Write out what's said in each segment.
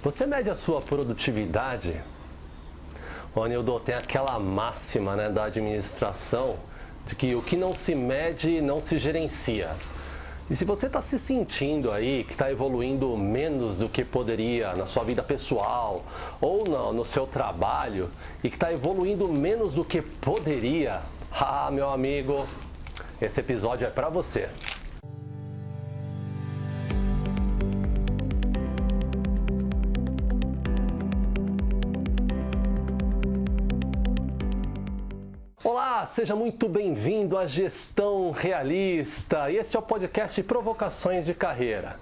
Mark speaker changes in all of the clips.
Speaker 1: Você mede a sua produtividade? O Anildo, tem aquela máxima, né, da administração de que o que não se mede não se gerencia. E se você está se sentindo aí que está evoluindo menos do que poderia na sua vida pessoal ou no seu trabalho e que está evoluindo menos do que poderia, meu amigo, esse episódio é para você. Olá, seja muito bem-vindo à Gestão Realista. E esse é o podcast Provocações de Carreira.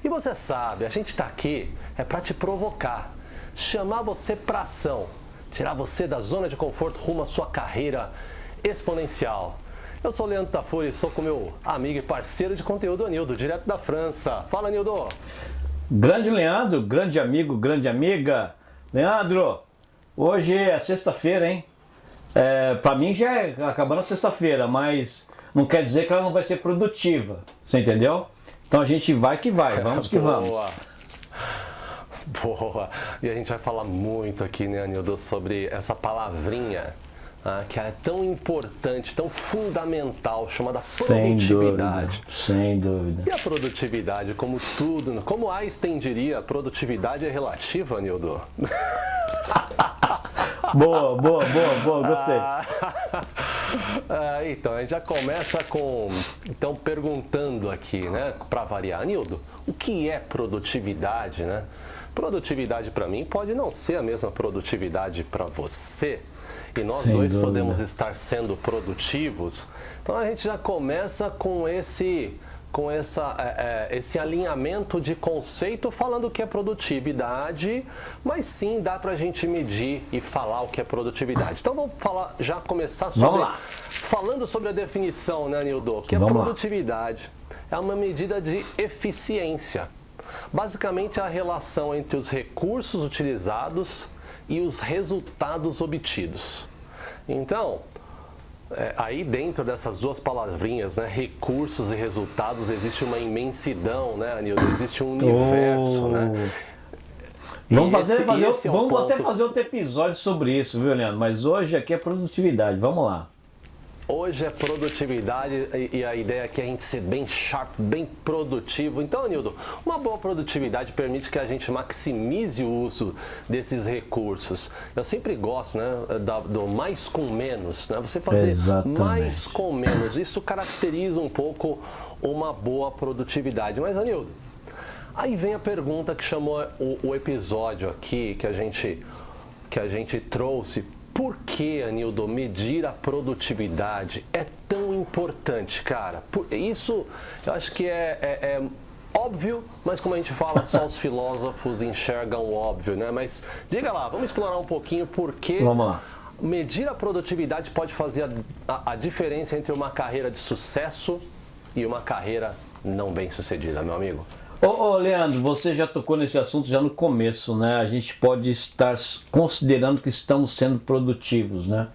Speaker 1: E você sabe, a gente está aqui para te provocar, chamar você para ação, tirar você da zona de conforto rumo à sua carreira exponencial. Eu sou o Leandro Tafuri, estou com meu amigo e parceiro de conteúdo, Anildo, direto da França. Fala, Anildo!
Speaker 2: Grande Leandro, grande amigo, grande amiga. Leandro, hoje é sexta-feira, hein? Para mim já é acabando a sexta-feira, mas não quer dizer que ela não vai ser produtiva, você entendeu? Então a gente vai que vai, vamos que vamos.
Speaker 1: Boa! E a gente vai falar muito aqui, né, Anildo, sobre essa palavrinha que é tão importante, tão fundamental, chamada produtividade.
Speaker 2: Sem dúvida.
Speaker 1: E a produtividade, como tudo, como Einstein diria, a produtividade é relativa, Anildo.
Speaker 2: Boa, gostei.
Speaker 1: Então, a gente já começa perguntando aqui, né, para variar. Anildo, o que é produtividade, né? Produtividade para mim pode não ser a mesma produtividade para você. E nós
Speaker 2: Sem
Speaker 1: dois
Speaker 2: dúvida.
Speaker 1: podemos estar sendo produtivos. Então a gente já começa com esse alinhamento de conceito falando o que é produtividade, mas sim dá pra gente medir e falar o que é produtividade. Então vamos começar falando sobre a definição, né, Nildo? O que é produtividade? É uma medida de eficiência. Basicamente a relação entre os recursos utilizados e os resultados obtidos. Então, aí dentro dessas duas palavrinhas, né, recursos e resultados, existe uma imensidão, né, Anildo? Existe um universo, né?
Speaker 2: Vamos até fazer outro episódio sobre isso, viu, Leandro? Mas hoje aqui é produtividade, vamos lá.
Speaker 1: Hoje é produtividade e a ideia aqui é a gente ser bem sharp, bem produtivo. Então, Anildo, uma boa produtividade permite que a gente maximize o uso desses recursos. Eu sempre gosto, né, do mais com menos, né? Você fazer mais com menos. Isso caracteriza um pouco uma boa produtividade. Mas, Anildo, aí vem a pergunta que chamou o episódio aqui, que a gente trouxe. Por que, Anildo, medir a produtividade é tão importante, cara? Isso eu acho que é óbvio, mas como a gente fala, só os filósofos enxergam o óbvio, né? Mas diga lá, vamos explorar um pouquinho por que medir a produtividade pode fazer a diferença entre uma carreira de sucesso e uma carreira não bem sucedida, meu amigo.
Speaker 2: Ô Leandro, você já tocou nesse assunto já no começo, né? A gente pode estar considerando que estamos sendo produtivos, né?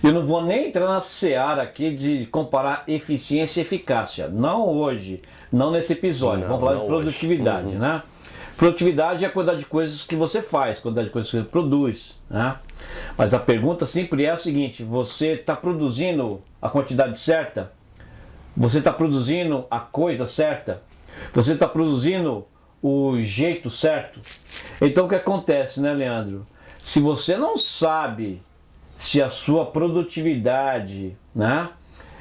Speaker 2: Eu não vou nem entrar na seara aqui de comparar eficiência e eficácia. Não hoje, não nesse episódio. Vamos falar de produtividade, né? Produtividade é a quantidade de coisas que você faz, a quantidade de coisas que você produz, né? Mas a pergunta sempre é a seguinte: você está produzindo a quantidade certa? Você está produzindo a coisa certa? Você está produzindo o jeito certo? Então o que acontece, né, Leandro? Se você não sabe se a sua produtividade, né,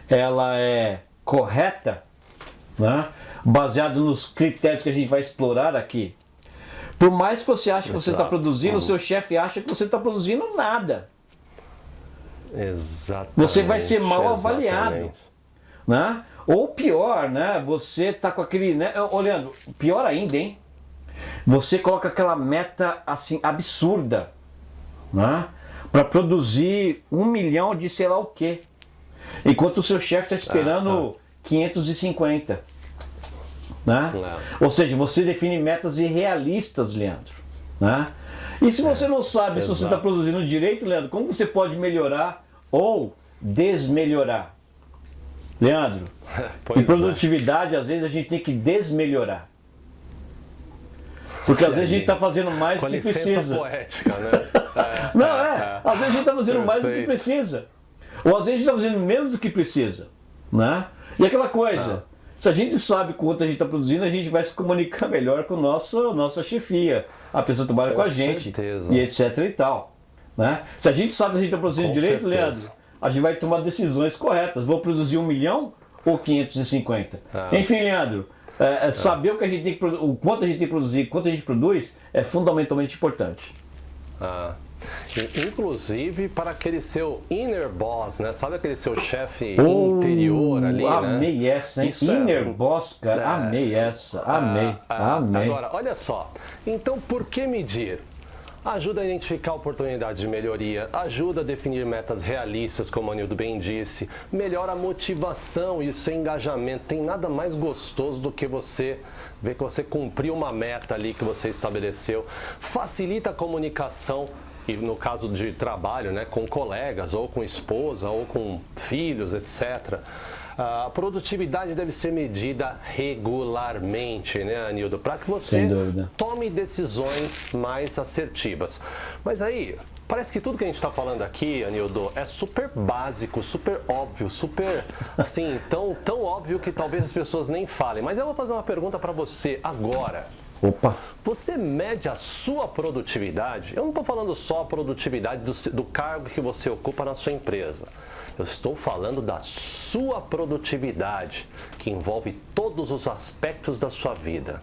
Speaker 2: ela é correta, né, baseado nos critérios que a gente vai explorar aqui, por mais que você ache que você está produzindo, o seu chefe acha que você está produzindo nada.
Speaker 1: Exatamente.
Speaker 2: Você vai ser mal avaliado, né? Ou pior, né? Você tá com aquele, né? Olhando, pior ainda, hein? Você coloca aquela meta assim absurda, né? Para produzir 1 milhão de sei lá o quê, enquanto o seu chefe está esperando 550, né? Ou seja, você define metas irrealistas, Leandro, né? E se você não sabe se você está produzindo direito, Leandro, como você pode melhorar ou desmelhorar? Leandro, em produtividade, às vezes a gente tem que desmelhorar. Porque às vezes a gente está fazendo mais
Speaker 1: Com
Speaker 2: do que
Speaker 1: licença
Speaker 2: precisa.
Speaker 1: poética, né?
Speaker 2: Às vezes a gente está fazendo mais do que
Speaker 1: Perfeito.
Speaker 2: precisa. Ou às vezes a gente está fazendo menos do que precisa. Né? E aquela coisa, se a gente sabe quanto a gente está produzindo, a gente vai se comunicar melhor com nossa chefia. A pessoa que trabalha com a gente.
Speaker 1: certeza.
Speaker 2: E etc e tal. Né? Se a gente sabe que a gente está produzindo
Speaker 1: Com
Speaker 2: direito,
Speaker 1: certeza.
Speaker 2: Leandro, a gente vai tomar decisões corretas. Vou produzir 1 milhão ou 550? Enfim, Leandro, saber o que a gente tem que o quanto a gente tem que produzir, quanto a gente produz, é fundamentalmente importante.
Speaker 1: Inclusive para aquele seu inner boss, né? Sabe aquele seu chefe interior ali,
Speaker 2: amei
Speaker 1: né?
Speaker 2: essa, hein?
Speaker 1: Isso
Speaker 2: Inner boss, cara, amei essa, amei.
Speaker 1: Agora, olha só. Então, por que medir? Ajuda a identificar oportunidades de melhoria, ajuda a definir metas realistas, como a Nildo bem disse, melhora a motivação e o seu engajamento. Tem nada mais gostoso do que você ver que você cumpriu uma meta ali que você estabeleceu. Facilita a comunicação, e no caso de trabalho, né, com colegas, ou com esposa, ou com filhos, etc. A produtividade deve ser medida regularmente, né, Anildo? Para que você
Speaker 2: Sem dúvida.
Speaker 1: tome decisões mais assertivas. Mas aí, parece que tudo que a gente está falando aqui, Anildo, é super básico, super óbvio, super, assim, tão óbvio que talvez as pessoas nem falem. Mas eu vou fazer uma pergunta para você agora.
Speaker 2: Opa!
Speaker 1: Você mede a sua produtividade? Eu não estou falando só a produtividade do cargo que você ocupa na sua empresa. Eu estou falando da sua produtividade, que envolve todos os aspectos da sua vida.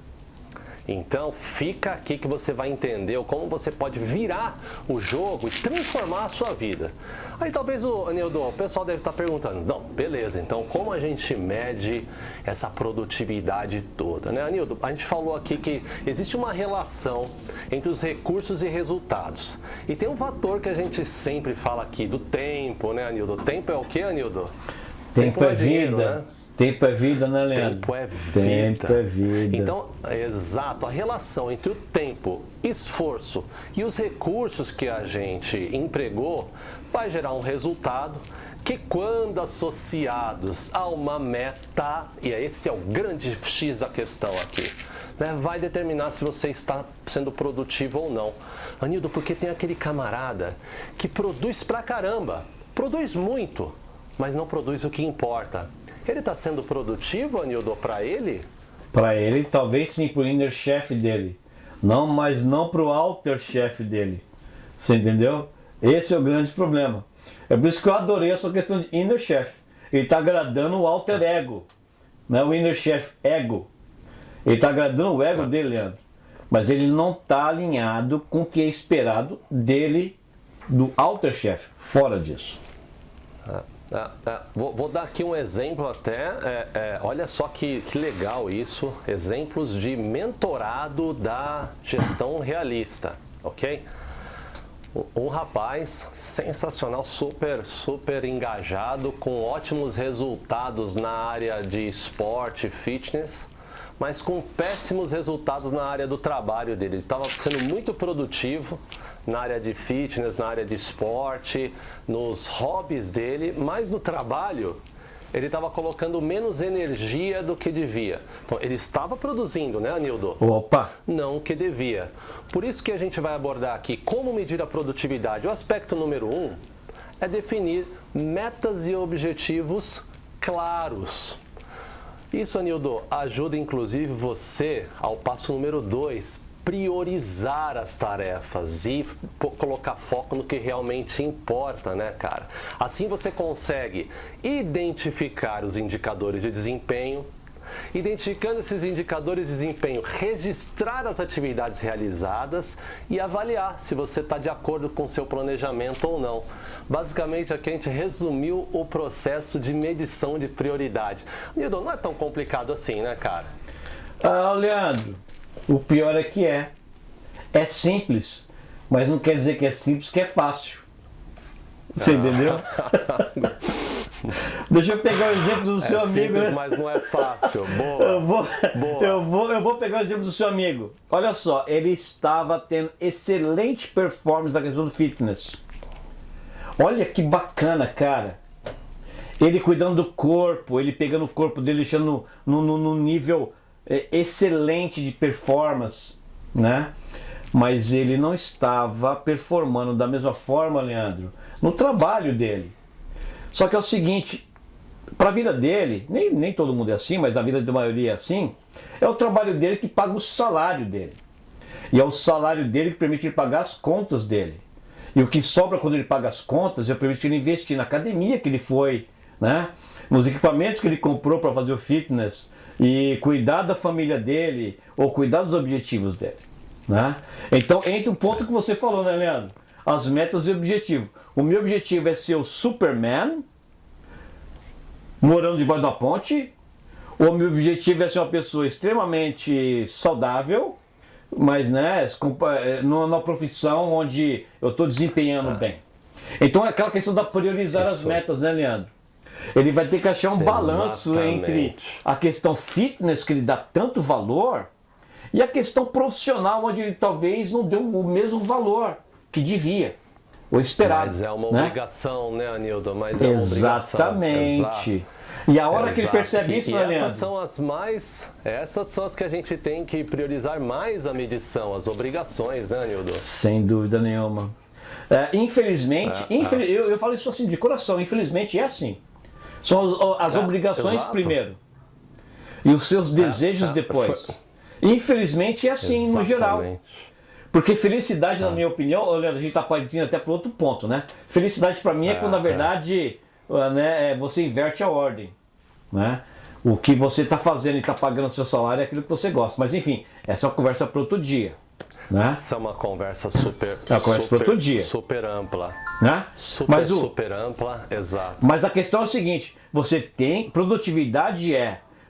Speaker 1: Então, fica aqui que você vai entender como você pode virar o jogo e transformar a sua vida. Aí talvez, Anildo, o pessoal deve estar perguntando, não, beleza, então como a gente mede essa produtividade toda, né, Anildo? A gente falou aqui que existe uma relação entre os recursos e resultados. E tem um fator que a gente sempre fala aqui, do tempo, né, Anildo? Tempo é o quê, Anildo?
Speaker 2: Tempo é
Speaker 1: dinheiro,
Speaker 2: vida.
Speaker 1: né?
Speaker 2: Tempo é vida, né, Leandro?
Speaker 1: Tempo é vida.
Speaker 2: Tempo é vida.
Speaker 1: Então, exato, a relação entre o tempo, esforço e os recursos que a gente empregou vai gerar um resultado que, quando associados a uma meta, e esse é o grande X da questão aqui, né, vai determinar se você está sendo produtivo ou não. Anildo, porque tem aquele camarada que produz pra caramba, produz muito, mas não produz o que importa. Ele está sendo produtivo, Anildo, para ele?
Speaker 2: Para ele, talvez sim, para o inner chef dele. Não, mas não para o outer chef dele. Você entendeu? Esse é o grande problema. É por isso que eu adorei essa questão de inner chef. Ele está agradando o outer ego. Não é o inner chef ego. Ele está agradando o ego dele, Leandro. Mas ele não está alinhado com o que é esperado dele, do outer chef. Fora disso.
Speaker 1: Vou dar aqui um exemplo até, olha só que legal isso, exemplos de mentorado da gestão realista, ok? Um rapaz sensacional, super engajado, com ótimos resultados na área de esporte, fitness, mas com péssimos resultados na área do trabalho dele. Ele estava sendo muito produtivo na área de fitness, na área de esporte, nos hobbies dele, mas no trabalho ele estava colocando menos energia do que devia. Então, ele estava produzindo, né, Anildo?
Speaker 2: Opa!
Speaker 1: Não o que devia. Por isso que a gente vai abordar aqui como medir a produtividade. O aspecto número 1 é definir metas e objetivos claros. Isso, Anildo, ajuda inclusive você ao passo número 2, priorizar as tarefas e colocar foco no que realmente importa, né, cara? Assim você consegue identificar os indicadores de desempenho, identificando esses indicadores de desempenho, registrar as atividades realizadas e avaliar se você está de acordo com o seu planejamento ou não. Basicamente, aqui a gente resumiu o processo de medição de prioridade. Nildo, não é tão complicado assim, né, cara?
Speaker 2: Leandro, o pior é que é simples, mas não quer dizer que é simples, que é fácil. Você entendeu? Deixa eu pegar o exemplo do seu amigo,
Speaker 1: simples,
Speaker 2: né?
Speaker 1: mas não é fácil. Boa.
Speaker 2: Eu vou pegar o exemplo do seu amigo. Olha só, ele estava tendo excelente performance na questão do fitness. Olha que bacana, cara. Ele cuidando do corpo, ele pegando o corpo dele, deixando no nível excelente de performance, né? Mas ele não estava performando da mesma forma, Leandro, no trabalho dele. Só que é o seguinte, para a vida dele, nem todo mundo é assim, mas na vida da maioria é assim, é o trabalho dele que paga o salário dele. E é o salário dele que permite ele pagar as contas dele. E o que sobra quando ele paga as contas, permite ele investir na academia que ele foi, né? Nos equipamentos que ele comprou para fazer o fitness e cuidar da família dele ou cuidar dos objetivos dele, né? Então entra um ponto que você falou, né, Leandro? As metas e objetivos. O meu objetivo é ser o Superman morando debaixo da ponte. O meu objetivo é ser uma pessoa extremamente saudável, mas né, numa profissão onde eu estou desempenhando bem. Então é aquela questão da priorizar as metas, né, Leandro? Ele vai ter que achar um balanço entre a questão fitness, que ele dá tanto valor, e a questão profissional, onde ele talvez não deu o mesmo valor que devia, ou esperado.
Speaker 1: Mas é uma
Speaker 2: né?
Speaker 1: obrigação, né, Anildo? Mas é uma
Speaker 2: Exatamente.
Speaker 1: Obrigação.
Speaker 2: E a hora que ele percebe isso,
Speaker 1: e
Speaker 2: né, Leandro?
Speaker 1: essas são as que a gente tem que priorizar mais a medição, as obrigações, né, Anildo?
Speaker 2: Sem dúvida nenhuma. Infelizmente, eu falo isso assim de coração, infelizmente é assim. São as obrigações
Speaker 1: exato.
Speaker 2: primeiro e os seus desejos depois. Infelizmente é assim no geral. Porque felicidade, na minha opinião, Leandro, a gente está partindo até para outro ponto, né? Felicidade para mim é quando, na verdade, né, você inverte a ordem, né? O que você está fazendo e está pagando seu salário é aquilo que você gosta. Mas enfim, essa é uma conversa para outro dia. Né?
Speaker 1: Essa é uma conversa super ampla.
Speaker 2: Né?
Speaker 1: Super ampla, exato.
Speaker 2: Mas a questão é o seguinte, produtividade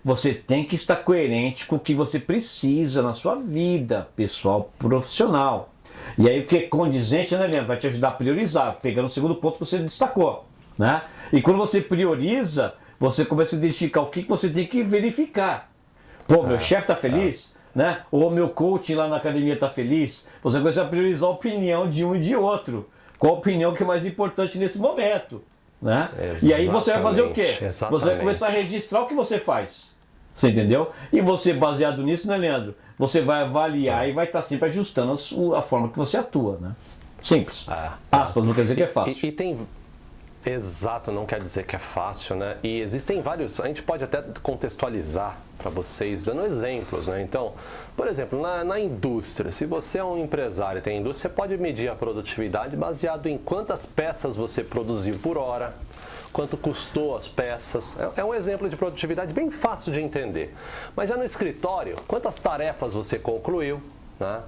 Speaker 2: você tem que estar coerente com o que você precisa na sua vida pessoal, profissional. E aí o que é condizente, né, Leandro? Vai te ajudar a priorizar, pegando o segundo ponto que você destacou. Né? E quando você prioriza, você começa a identificar o que você tem que verificar. Pô, meu chefe está feliz? Né? Ou meu coaching lá na academia está feliz? Você começa a priorizar a opinião de um e de outro. Qual a opinião que é mais importante nesse momento? Né? E aí você vai fazer o quê?
Speaker 1: Exatamente.
Speaker 2: Você vai começar a registrar o que você faz. Você entendeu? E você, baseado nisso, né, Leandro? Você vai avaliar e vai estar sempre ajustando a forma que você atua. Né? Simples. Aspas, não quer dizer que é fácil.
Speaker 1: Exato, não quer dizer que é fácil, né? E existem vários, a gente pode até contextualizar para vocês, dando exemplos, né? Então, por exemplo, na indústria, se você é um empresário e tem indústria, você pode medir a produtividade baseado em quantas peças você produziu por hora, quanto custou as peças. É um exemplo de produtividade bem fácil de entender. Mas já no escritório, quantas tarefas você concluiu, né?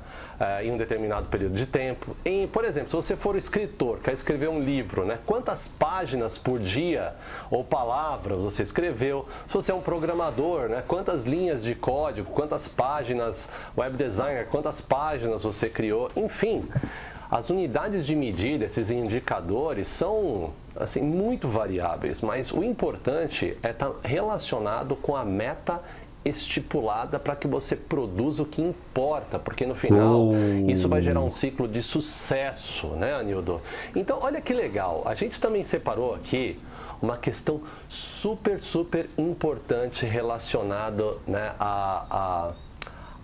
Speaker 1: Em um determinado período de tempo. Por exemplo, se você for escritor, quer escrever um livro, né? Quantas páginas por dia ou palavras você escreveu? Se você é um programador, né? Quantas linhas de código, quantas páginas, web designer, quantas páginas você criou? Enfim, as unidades de medida, esses indicadores são assim, muito variáveis, mas o importante é estar relacionado com a meta estipulada para que você produza o que importa, porque no final isso vai gerar um ciclo de sucesso, né, Anildo? Então, olha que legal, a gente também separou aqui uma questão super importante relacionada, né, à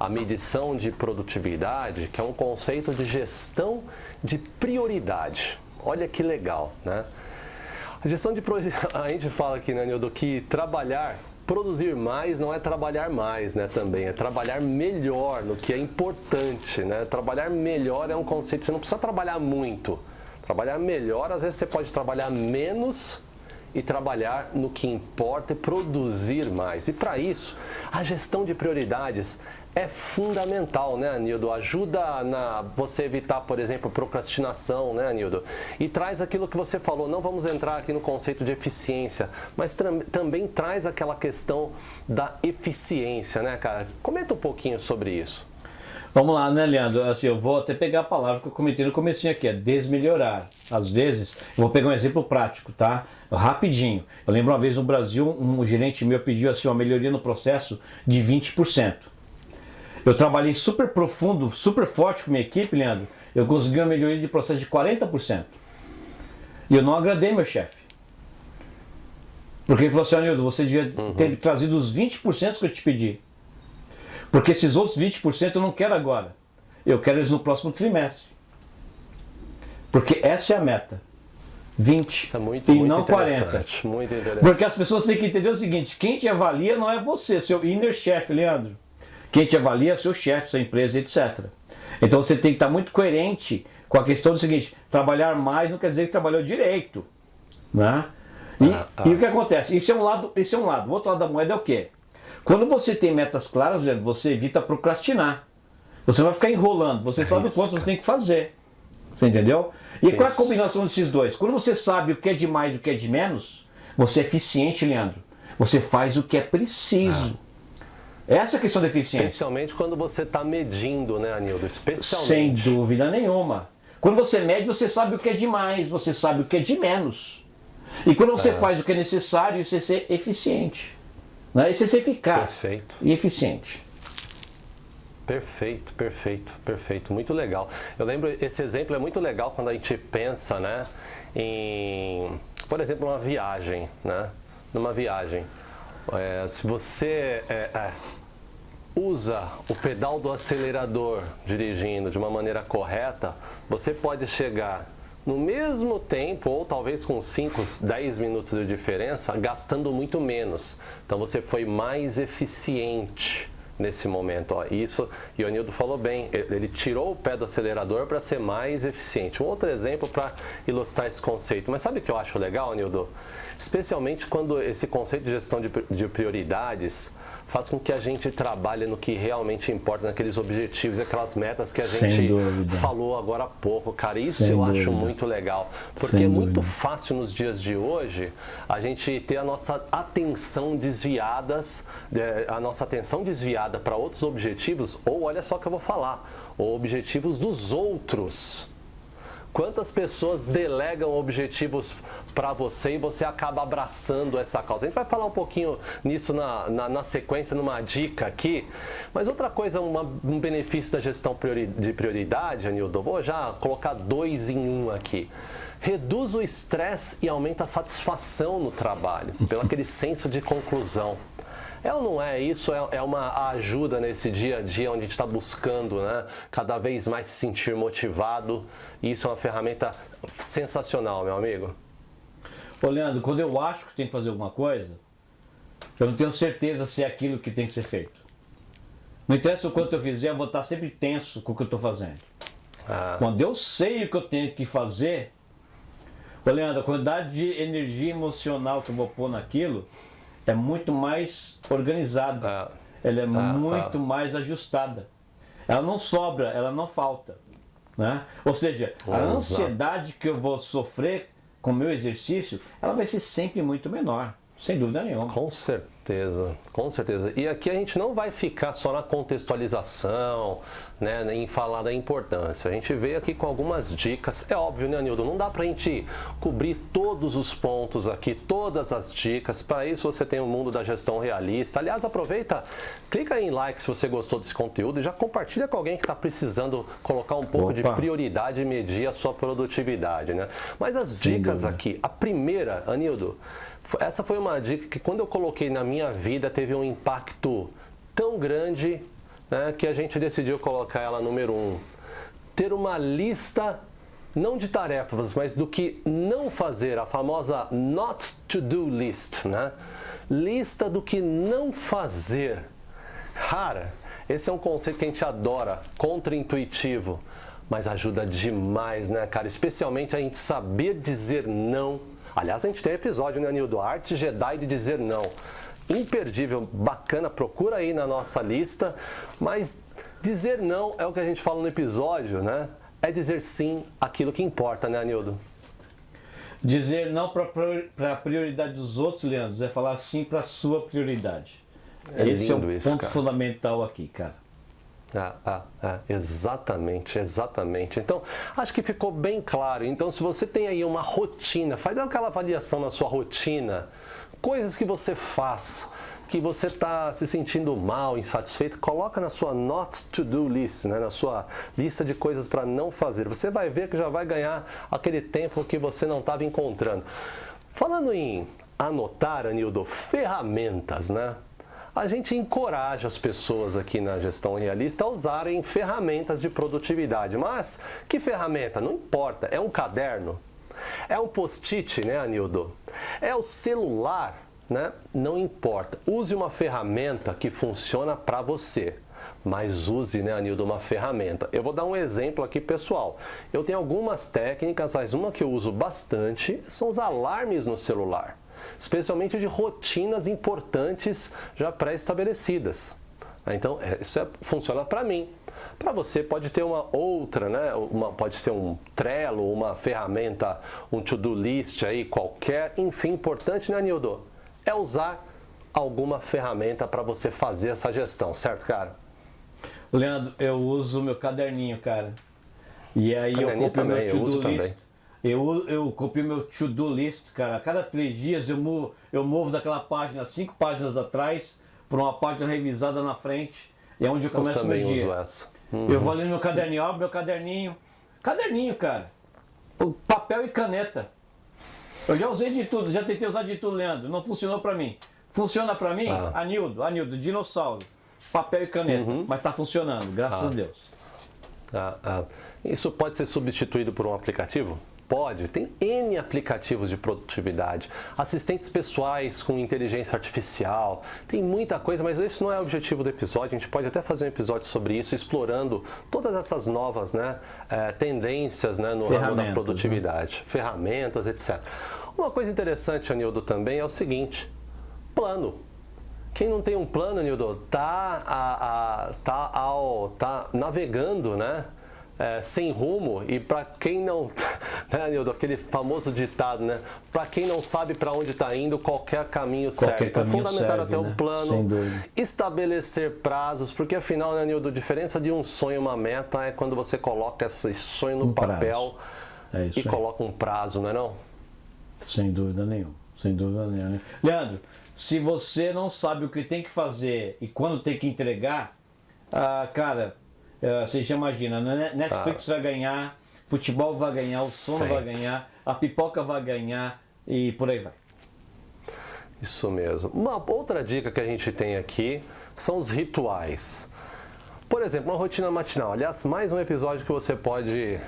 Speaker 1: medição de produtividade, que é um conceito de gestão de prioridade. Olha que legal, né? A gestão de prioridade, a gente fala aqui, né, Anildo, que produzir mais não é trabalhar mais, né, também, é trabalhar melhor no que é importante, né? Trabalhar melhor é um conceito, você não precisa trabalhar muito. Trabalhar melhor, às vezes você pode trabalhar menos e trabalhar no que importa e produzir mais. E para isso, a gestão de prioridades é fundamental, né, Anildo? Ajuda você evitar, por exemplo, procrastinação, né, Anildo? E traz aquilo que você falou, não vamos entrar aqui no conceito de eficiência, mas também traz aquela questão da eficiência, né, cara? Comenta um pouquinho sobre isso.
Speaker 2: Vamos lá, né, Leandro? Assim, eu vou até pegar a palavra que eu comentei no comecinho aqui, é desmelhorar. Às vezes, eu vou pegar um exemplo prático, tá? Rapidinho. Eu lembro uma vez no Brasil, um gerente meu pediu assim, uma melhoria no processo de 20%. Eu trabalhei super profundo, super forte com minha equipe, Leandro. Eu consegui uma melhoria de processo de 40%. E eu não agradei meu chefe. Porque ele falou assim, Anildo, você devia ter trazido os 20% que eu te pedi. Porque esses outros 20% eu não quero agora. eu quero eles no próximo trimestre. Porque essa é a meta. 20
Speaker 1: Isso é muito,
Speaker 2: e
Speaker 1: muito
Speaker 2: não 40.
Speaker 1: interessante, muito interessante.
Speaker 2: Porque as pessoas têm que entender o seguinte, quem te avalia não é você, seu inner chef, Leandro. Quem te avalia é seu chefe, sua empresa, etc. Então você tem que estar muito coerente com a questão do seguinte, trabalhar mais não quer dizer que trabalhou direito. Né? E o que acontece? Isso é um lado. O outro lado da moeda é o quê? Quando você tem metas claras, Leandro, você evita procrastinar. Você não vai ficar enrolando, você sabe o quanto você tem que fazer. Você entendeu? E qual é a combinação desses dois? Quando você sabe o que é de mais e o que é de menos, você é eficiente, Leandro. Você faz o que é preciso. Essa é a questão da eficiência.
Speaker 1: Especialmente quando você está medindo, né, Anildo?
Speaker 2: Sem dúvida nenhuma. Quando você mede, você sabe o que é de mais, você sabe o que é de menos. E quando você faz o que é necessário, isso é ser eficiente. Né? Isso é ser eficaz e eficiente.
Speaker 1: Perfeito, perfeito, perfeito. Muito legal. Eu lembro, esse exemplo é muito legal quando a gente pensa, né, em, por exemplo, uma viagem, né? Numa viagem. Se você usa o pedal do acelerador dirigindo de uma maneira correta, você pode chegar no mesmo tempo, ou talvez com 5, 10 minutos de diferença, gastando muito menos. Então você foi mais eficiente nesse momento. Ó. Isso, e o Anildo falou bem, ele tirou o pé do acelerador para ser mais eficiente. Um outro exemplo para ilustrar esse conceito. Mas sabe o que eu acho legal, Anildo? Especialmente quando esse conceito de gestão de prioridades faz com que a gente trabalhe no que realmente importa, naqueles objetivos e aquelas metas que a gente falou agora há pouco. Cara, isso eu acho muito legal. Porque é muito fácil nos dias de hoje a gente ter a nossa atenção desviada para outros objetivos, ou olha só o que eu vou falar, ou objetivos dos outros. Quantas pessoas delegam objetivos para você e você acaba abraçando essa causa? A gente vai falar um pouquinho nisso na sequência, numa dica aqui. Mas outra coisa, um benefício da gestão de prioridade, Anildo, vou já colocar 2 em 1 aqui. Reduz o estresse e aumenta a satisfação no trabalho, pelo aquele senso de conclusão. É ou não é? Isso é uma ajuda nesse dia a dia onde a gente está buscando, né, cada vez mais se sentir motivado. E isso é uma ferramenta sensacional, meu amigo.
Speaker 2: Ô Leandro, quando eu acho que tem que fazer alguma coisa, eu não tenho certeza se é aquilo que tem que ser feito. Não interessa o quanto eu fizer, eu vou estar sempre tenso com o que eu estou fazendo. Quando eu sei o que eu tenho que fazer, ô Leandro, a quantidade de energia emocional que eu vou pôr naquilo é muito mais organizada, ela é muito mais ajustada. Ela não sobra, ela não falta. Né? Ou seja, a ansiedade que eu vou sofrer com o meu exercício, ela vai ser sempre muito menor, sem dúvida nenhuma.
Speaker 1: Com certeza, com certeza. E aqui a gente não vai ficar só na contextualização, né, em falar da importância. A gente veio aqui com algumas dicas. É óbvio, né, Anildo? Não dá pra gente cobrir todos os pontos aqui, todas as dicas. Para isso você tem o mundo da gestão realista. Aliás, aproveita, clica aí em like se você gostou desse conteúdo e já compartilha com alguém que está precisando colocar um pouco de prioridade e medir a sua produtividade, né? Mas as dicas aqui, a primeira, Anildo, essa foi uma dica que quando eu coloquei na minha vida teve um impacto tão grande, né, que a gente decidiu colocar ela número 1. Ter uma lista, não de tarefas, mas do que não fazer, a famosa not to do list, né? Lista do que não fazer. Cara, esse é um conceito que a gente adora, contra-intuitivo, mas ajuda demais, né, cara? Especialmente a gente saber dizer não. Aliás, a gente tem episódio, né, Anildo? Arte Jedi de dizer não. Imperdível, bacana, procura aí na nossa lista. Mas dizer não é o que a gente fala no episódio, né? É dizer sim àquilo que importa, né, Anildo?
Speaker 2: Dizer não para a prioridade dos outros, Leandro, é falar sim para a sua prioridade. Esse é o ponto fundamental aqui, cara.
Speaker 1: Exatamente, exatamente. Então, acho que ficou bem claro. Então, se você tem aí uma rotina, faz aquela avaliação na sua rotina, coisas que você faz, que você está se sentindo mal, insatisfeito, coloca na sua not to do list, né? Na sua lista de coisas para não fazer. Você vai ver que já vai ganhar aquele tempo que você não estava encontrando. Falando em anotar, Anildo, ferramentas, né? a gente encoraja as pessoas aqui na Gestão Realista a usarem ferramentas de produtividade. Mas que ferramenta? Não importa. É um caderno? É um post-it, né, Anildo? É o celular, né? Não importa. Use uma ferramenta que funciona para você. Mas use, né, Anildo, uma ferramenta. Eu vou dar um exemplo aqui, pessoal. Eu tenho algumas técnicas, mas uma que eu uso bastante são os alarmes no celular. Especialmente de rotinas importantes já pré-estabelecidas. Então, isso funciona para mim. Para você pode ter uma outra, né? Pode ser um Trello, uma ferramenta, um to-do list aí qualquer. Enfim, importante, né, Nildo? É usar alguma ferramenta para você fazer essa gestão, certo, cara?
Speaker 2: Leandro, eu uso o meu caderninho, cara. E aí eu copio meu to-do list. Eu copio meu to-do list, cara. A cada 3 dias eu movo daquela página, 5 páginas atrás, para uma página revisada na frente. E é onde eu começo o meu dia.
Speaker 1: Uso essa.
Speaker 2: Eu vou ali no meu caderninho, abro meu caderninho. Caderninho, cara. Papel e caneta. Eu já usei de tudo, já tentei usar de tudo, Leandro. Não funcionou pra mim. Funciona pra mim? Anildo, dinossauro. Papel e caneta. Mas tá funcionando, graças a Deus.
Speaker 1: Isso pode ser substituído por um aplicativo? Pode, tem N aplicativos de produtividade, assistentes pessoais com inteligência artificial, tem muita coisa, mas esse não é o objetivo do episódio. A gente pode até fazer um episódio sobre isso, explorando todas essas novas, né, tendências, né, no ramo da produtividade, ferramentas, etc. Uma coisa interessante, Anildo, também é o seguinte: plano. Quem não tem um plano, Anildo, tá navegando, né? Sem rumo. E para quem não, né, Nildo, aquele famoso ditado, né? Para quem não sabe para onde está indo, qualquer caminho serve. Então é fundamental até um plano, estabelecer prazos, porque afinal, né, Nildo, a diferença de um sonho e uma meta é quando você coloca esse sonho no papel e coloca um prazo, não é não?
Speaker 2: Sem dúvida nenhuma, sem dúvida nenhuma. Leandro, se você não sabe o que tem que fazer e quando tem que entregar, cara, você já imagina, Netflix vai ganhar, futebol vai ganhar, o sono vai ganhar, a pipoca vai ganhar e por aí vai.
Speaker 1: Isso mesmo. Uma outra dica que a gente tem aqui são os rituais. Por exemplo, uma rotina matinal. Aliás, mais um episódio que você pode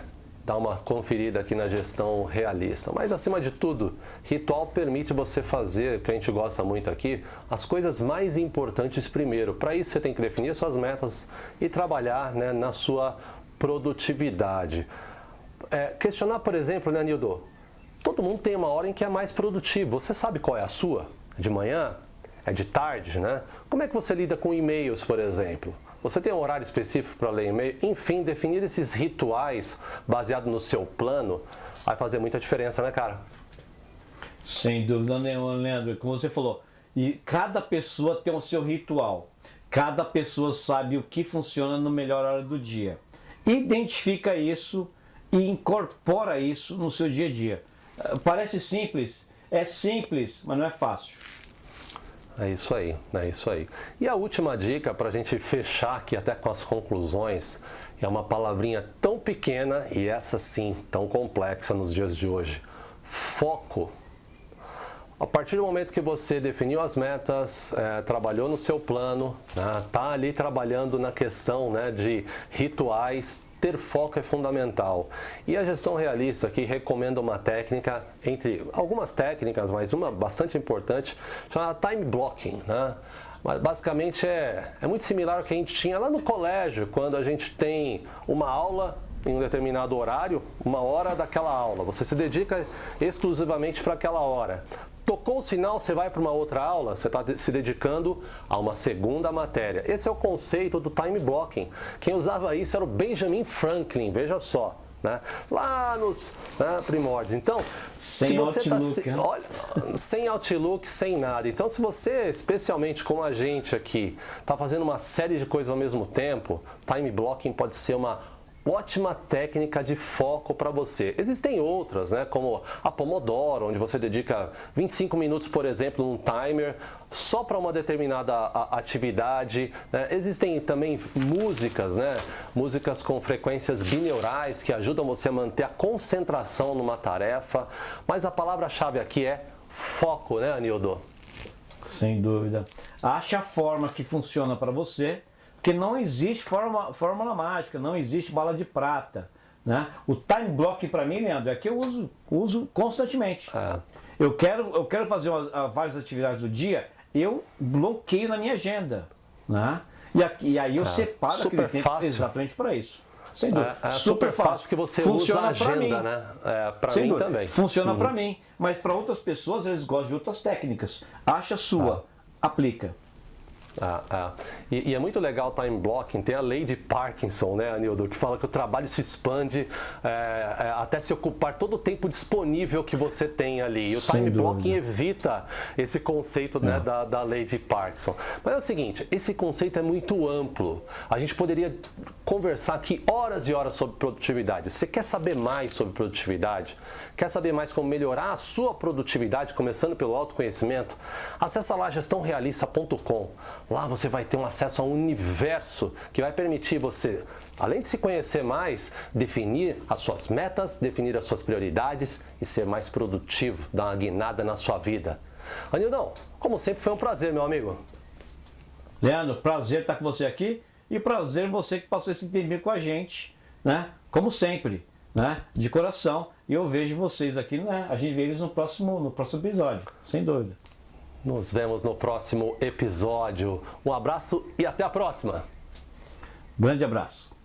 Speaker 1: dar uma conferida aqui na Gestão Realista. Mas, acima de tudo, ritual permite você fazer, que a gente gosta muito aqui, as coisas mais importantes primeiro. Para isso, você tem que definir suas metas e trabalhar, né, na sua produtividade. Questionar, por exemplo, né, Nildo? Todo mundo tem uma hora em que é mais produtivo. Você sabe qual é a sua? De manhã? É de tarde, né? Como é que você lida com e-mails, por exemplo? Você tem um horário específico para ler e-mail? Enfim, definir esses rituais baseado no seu plano vai fazer muita diferença, né, cara?
Speaker 2: Sem dúvida nenhuma, Leandro. Como você falou, e cada pessoa tem o seu ritual. Cada pessoa sabe o que funciona no melhor hora do dia. Identifica isso e incorpora isso no seu dia a dia. Parece simples, é simples, mas não é fácil.
Speaker 1: É isso aí, é isso aí. E a última dica para a gente fechar aqui até com as conclusões é uma palavrinha tão pequena e essa sim tão complexa nos dias de hoje: foco. A partir do momento que você definiu as metas, trabalhou no seu plano, tá ali trabalhando na questão, né, de rituais, ter foco é fundamental. E a Gestão Realista aqui recomenda uma técnica, entre algumas técnicas, mas uma bastante importante, chamada time blocking, né? Mas basicamente é muito similar ao que a gente tinha lá no colégio, quando a gente tem uma aula em um determinado horário, 1 hora daquela aula. Você se dedica exclusivamente para aquela hora. Tocou o sinal, você vai para uma outra aula, você está se dedicando a uma segunda matéria. Esse é o conceito do time blocking. Quem usava isso era o Benjamin Franklin, veja só, né? Lá nos primórdios. Então,
Speaker 2: sem
Speaker 1: Outlook, sem nada. Então, se você, especialmente como a gente aqui, está fazendo uma série de coisas ao mesmo tempo, time blocking pode ser uma ótima técnica de foco para você. Existem outras, né, como a Pomodoro, onde você dedica 25 minutos, por exemplo, num timer, só para uma determinada atividade. Né? Existem também músicas, né, músicas com frequências bineurais que ajudam você a manter a concentração numa tarefa. Mas a palavra-chave aqui é foco, né, Anildo?
Speaker 2: Sem dúvida. Ache a forma que funciona para você, porque não existe fórmula mágica, não existe bala de prata. Né? O time blocking para mim, Leandro, é que eu uso constantemente. Eu quero fazer várias atividades do dia, eu bloqueio na minha agenda. Né? E aí eu separo aquele tempo exatamente para isso. Sem dúvida.
Speaker 1: Super fácil que você usa a agenda, né? Para mim
Speaker 2: dúvida.
Speaker 1: também.
Speaker 2: Funciona para mim, mas para outras pessoas eles gostam de outras técnicas. Acha a sua, aplica.
Speaker 1: E é muito legal o time blocking, tem a lei de Parkinson, né, Anildo, que fala que o trabalho se expande até se ocupar todo o tempo disponível que você tem ali. E o time blocking evita esse conceito, né, da lei de Parkinson. Mas é o seguinte, esse conceito é muito amplo. A gente poderia conversar aqui horas e horas sobre produtividade. Você quer saber mais sobre produtividade? Quer saber mais como melhorar a sua produtividade, começando pelo autoconhecimento? Acesse lá gestãorealista.com. Lá você vai ter um acesso a um universo que vai permitir você, além de se conhecer mais, definir as suas metas, definir as suas prioridades e ser mais produtivo, dar uma guinada na sua vida. Anildão, como sempre, foi um prazer, meu amigo.
Speaker 2: Leandro, prazer estar com você aqui e prazer você que passou esse tempinho com a gente, né? Como sempre, né? De coração. E eu vejo vocês aqui, né? A gente vê eles no próximo episódio, sem dúvida.
Speaker 1: Nos vemos no próximo episódio. Um abraço e até a próxima.
Speaker 2: Grande abraço.